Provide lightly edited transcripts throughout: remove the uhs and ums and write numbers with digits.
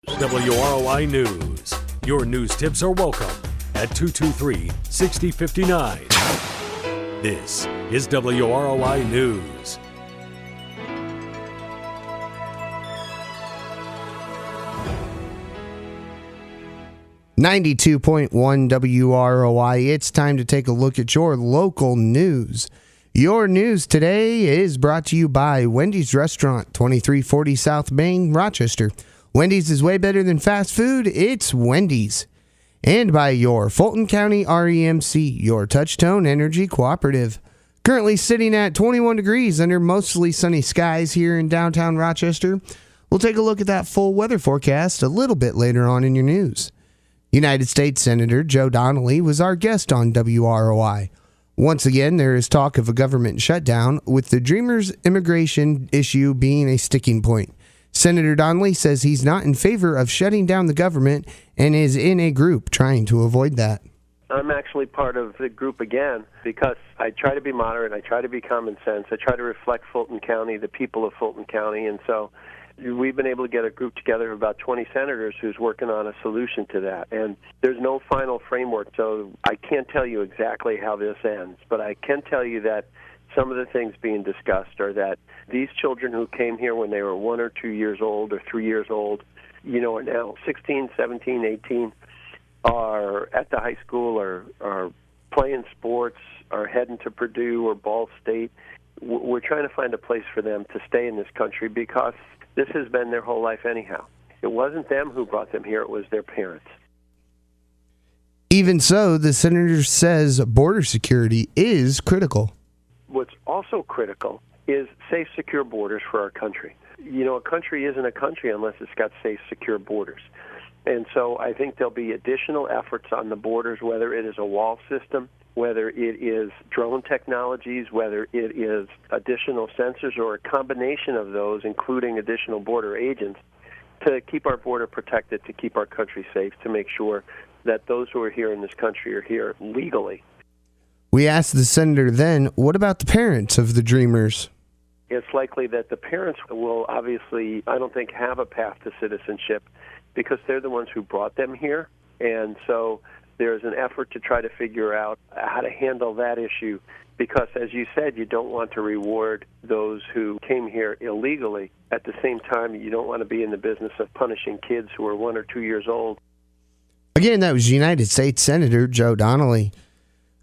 WROI News. Your news tips are welcome at 223-6059. This is WROI News. .1 WROI. It's time to take a look at your local news. Your news today is brought to you by Wendy's Restaurant, 2340 South Main, Rochester. Wendy's is way better than fast food. It's Wendy's. And by your Fulton County REMC, your Touchtone Energy Cooperative. Currently sitting at 21 degrees under mostly sunny skies here in downtown Rochester. We'll take a look at that full weather forecast a little bit later on in your news. United States Senator Joe Donnelly was our guest on WROI. Once again, there is talk of a government shutdown, with the Dreamers immigration issue being a sticking point. Senator Donnelly says he's not in favor of shutting down the government and is in a group trying to avoid that. I'm actually part of the group again because I try to be moderate, I try to be common sense, I try to reflect Fulton County, the people of Fulton County, and so we've been able to get a group together of about 20 senators who's working on a solution to that. And there's no final framework, so I can't tell you exactly how this ends. But I can tell you that some of the things being discussed are that these children who came here when they were 1 or 2 years old or 3 years old, are now 16, 17, 18, are at the high school or are playing sports, are heading to Purdue or Ball State. We're trying to find a place for them to stay in this country because this has been their whole life anyhow. It wasn't them who brought them here, it was their parents. Even so, the senator says border security is critical. What's also critical is safe, secure borders for our country. A country isn't a country unless it's got safe, secure borders. And so I think there'll be additional efforts on the borders, whether it is a wall system, whether it is drone technologies, whether it is additional sensors or a combination of those, including additional border agents, to keep our border protected, to keep our country safe, to make sure that those who are here in this country are here legally. We asked the senator then, what about the parents of the Dreamers? It's likely that the parents will obviously, I don't think, have a path to citizenship because they're the ones who brought them here. And so there's an effort to try to figure out how to handle that issue because, as you said, you don't want to reward those who came here illegally. At the same time, you don't want to be in the business of punishing kids who are 1 or 2 years old. Again, that was United States Senator Joe Donnelly.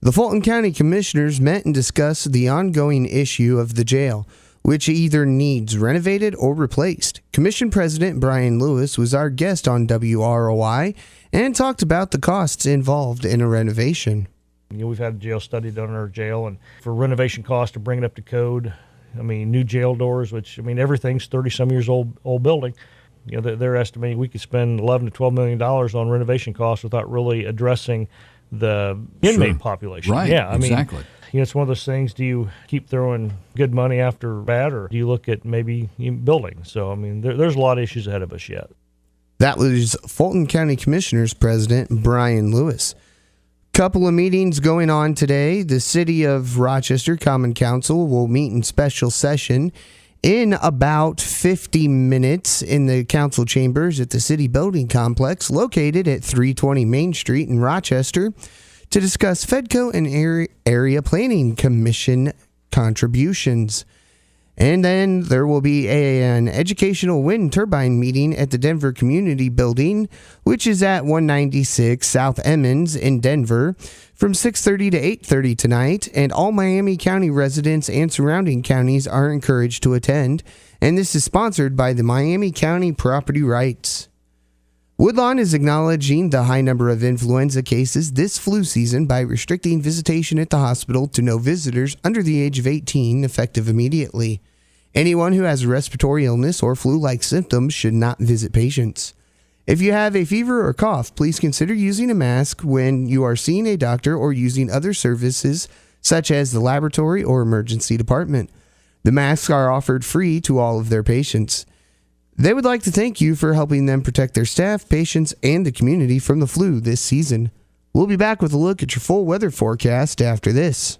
The Fulton County Commissioners met and discussed the ongoing issue of the jail, which either needs renovated or replaced. Commission President Brian Lewis was our guest on WROI and talked about the costs involved in a renovation. We've had a jail study done in our jail, and for renovation costs to bring it up to code, new jail doors, which, everything's 30-some years old building. They're estimating we could spend $11 to $12 million on renovation costs without really addressing the inmate population. Right, exactly. It's one of those things, do you keep throwing good money after bad, or do you look at maybe building? So, there's a lot of issues ahead of us yet. That was Fulton County Commissioners President Brian Lewis. Couple of meetings going on today. The City of Rochester Common Council will meet in special session in about 50 minutes in the council chambers at the City Building Complex located at 320 Main Street in Rochester to discuss FEDCO and Area Planning Commission contributions. And then there will be an educational wind turbine meeting at the Denver Community Building, which is at 196 South Emmons in Denver, from 6:30 to 8:30 tonight. And all Miami County residents and surrounding counties are encouraged to attend. And this is sponsored by the Miami County Property Rights. Woodlawn is acknowledging the high number of influenza cases this flu season by restricting visitation at the hospital to no visitors under the age of 18, effective immediately. Anyone who has a respiratory illness or flu-like symptoms should not visit patients. If you have a fever or cough, please consider using a mask when you are seeing a doctor or using other services such as the laboratory or emergency department. The masks are offered free to all of their patients. They would like to thank you for helping them protect their staff, patients, and the community from the flu this season. We'll be back with a look at your full weather forecast after this.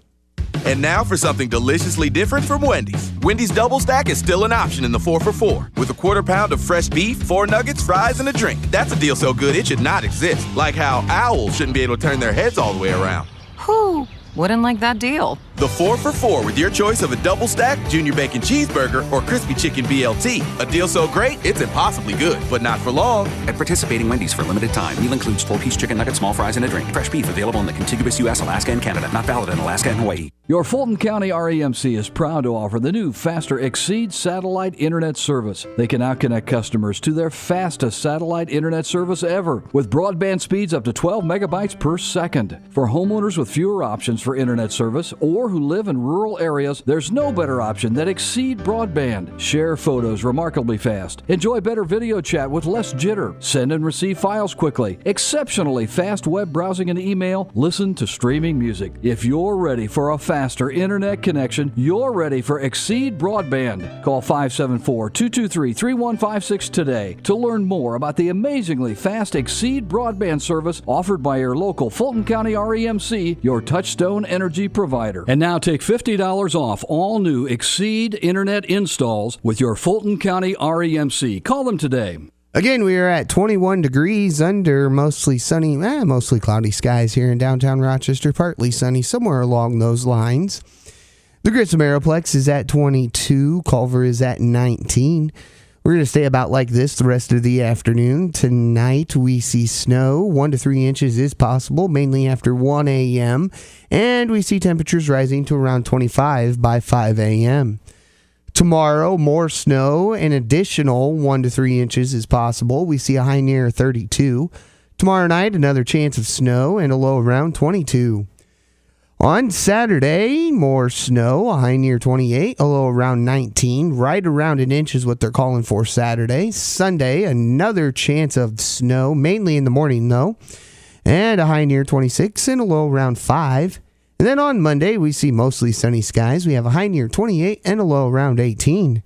And now for something deliciously different from Wendy's. Wendy's Double Stack is still an option in the 4 for $4 with a quarter pound of fresh beef, 4 nuggets, fries, and a drink. That's a deal so good it should not exist. Like how owls shouldn't be able to turn their heads all the way around. Whew, wouldn't like that deal. The 4 for $4 with your choice of a double stack, junior bacon cheeseburger, or crispy chicken BLT. A deal so great, it's impossibly good, but not for long. At participating Wendy's for a limited time. Meal includes 4-piece chicken nuggets, small fries, and a drink. Fresh beef available in the contiguous U.S., Alaska, and Canada. Not valid in Alaska and Hawaii. Your Fulton County REMC is proud to offer the new Faster Exceed satellite internet service. They can now connect customers to their fastest satellite internet service ever, with broadband speeds up to 12 megabytes per second. For homeowners with fewer options for internet service or who live in rural areas, there's no better option than Exceed Broadband. Share photos remarkably fast. Enjoy better video chat with less jitter. Send and receive files quickly. Exceptionally fast web browsing and email. Listen to streaming music. If you're ready for a faster internet connection, you're ready for Exceed Broadband. Call 574-223-3156 today to learn more about the amazingly fast Exceed Broadband service offered by your local Fulton County REMC, your touchstone energy provider. And now take $50 off all new Exceed internet installs with your Fulton County REMC. Call them today. Again, we are at 21 degrees under mostly sunny, mostly cloudy skies here in downtown Rochester, partly sunny, somewhere along those lines. The Grissom Aeroplex is at 22, Culver is at 19. We're going to stay about like this the rest of the afternoon. Tonight, we see snow. 1 to 3 inches is possible, mainly after 1 a.m., and we see temperatures rising to around 25 by 5 a.m. Tomorrow, more snow. An additional 1 to 3 inches is possible. We see a high near 32. Tomorrow night, another chance of snow and a low around 22. On Saturday, more snow, a high near 28, a low around 19. Right around an inch is what they're calling for Saturday. Sunday, another chance of snow, mainly in the morning though, and a high near 26 and a low around 5. And then on Monday, we see mostly sunny skies. We have a high near 28 and a low around 18.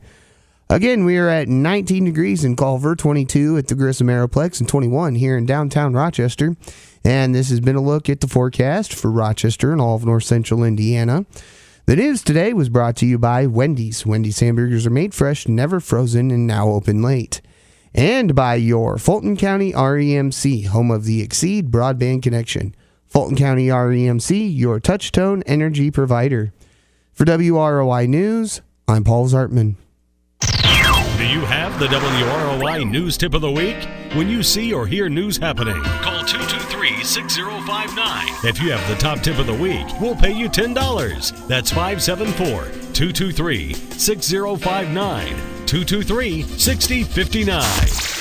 Again, we are at 19 degrees in Culver, 22 at the Grissom Aeroplex, and 21 here in downtown Rochester. And this has been a look at the forecast for Rochester and all of north central Indiana. The news today was brought to you by Wendy's. Wendy's hamburgers are made fresh, never frozen, and now open late. And by your Fulton County REMC, home of the Exceed Broadband Connection. Fulton County REMC, your touch-tone energy provider. For WROI News, I'm Paul Zartman. Do you have the WROI News Tip of the Week? When you see or hear news happening, call 223-6059. If you have the top tip of the week, we'll pay you $10. That's 574-223-6059. 223-6059.